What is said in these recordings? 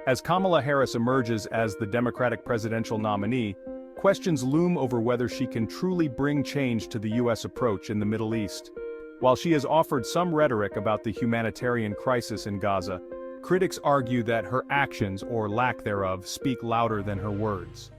As Kamala Harris emerges as the Democratic presidential nominee, questions loom over whether she can truly bring change to the U.S. approach in the Middle East. While she has offered some rhetoric about the humanitarian crisis in Gaza, critics argue that her actions, or lack thereof, speak louder than her words.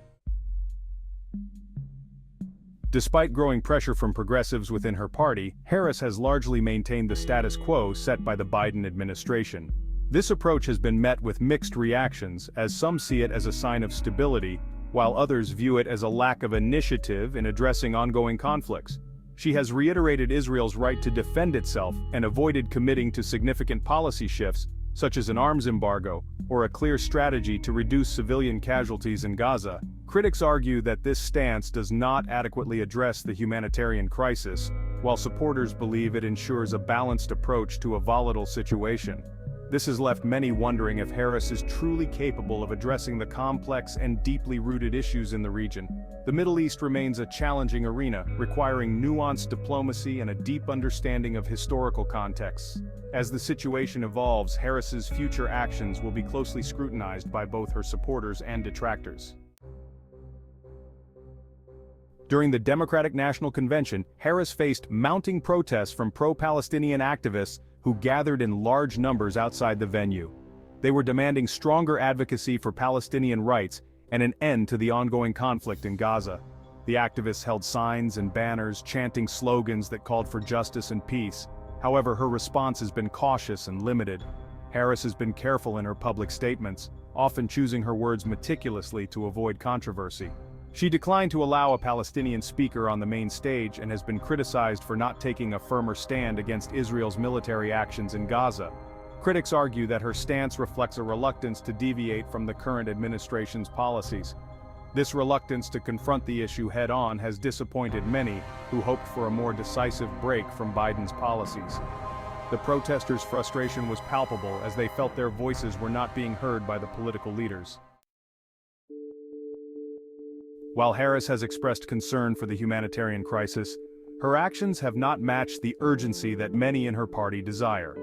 Despite growing pressure from progressives within her party, Harris has largely maintained the status quo set by the Biden administration. This approach has been met with mixed reactions, as some see it as a sign of stability, while others view it as a lack of initiative in addressing ongoing conflicts. She has reiterated Israel's right to defend itself and avoided committing to significant policy shifts, such as an arms embargo, or a clear strategy to reduce civilian casualties in Gaza. Critics argue that this stance does not adequately address the humanitarian crisis, while supporters believe it ensures a balanced approach to a volatile situation. This has left many wondering if Harris is truly capable of addressing the complex and deeply rooted issues in the region. The Middle East remains a challenging arena, requiring nuanced diplomacy and a deep understanding of historical contexts. As the situation evolves, Harris's future actions will be closely scrutinized by both her supporters and detractors. During the Democratic National Convention, Harris faced mounting protests from pro-Palestinian activists who gathered in large numbers outside the venue. They were demanding stronger advocacy for Palestinian rights and an end to the ongoing conflict in Gaza. The activists held signs and banners, chanting slogans that called for justice and peace. However, her response has been cautious and limited. Harris has been careful in her public statements, often choosing her words meticulously to avoid controversy. She declined to allow a Palestinian speaker on the main stage and has been criticized for not taking a firmer stand against Israel's military actions in Gaza. Critics argue that her stance reflects a reluctance to deviate from the current administration's policies. This reluctance to confront the issue head-on has disappointed many who hoped for a more decisive break from Biden's policies. The protesters' frustration was palpable as they felt their voices were not being heard by the political leaders. While Harris has expressed concern for the humanitarian crisis, her actions have not matched the urgency that many in her party desire.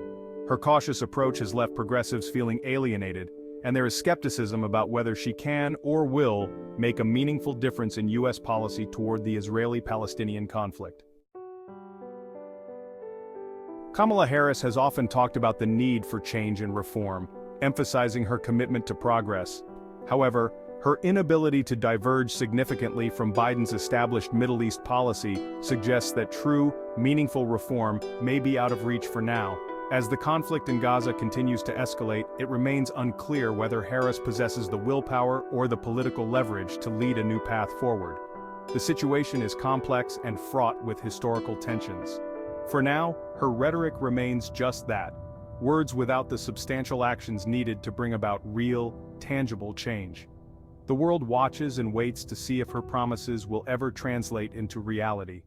Her cautious approach has left progressives feeling alienated, and there is skepticism about whether she can or will make a meaningful difference in U.S. policy toward the Israeli-Palestinian conflict. Kamala Harris has often talked about the need for change and reform, emphasizing her commitment to progress. However, her inability to diverge significantly from Biden's established Middle East policy suggests that true, meaningful reform may be out of reach for now. As the conflict in Gaza continues to escalate, it remains unclear whether Harris possesses the willpower or the political leverage to lead a new path forward. The situation is complex and fraught with historical tensions. For now, her rhetoric remains just that, words without the substantial actions needed to bring about real, tangible change. The world watches and waits to see if her promises will ever translate into reality.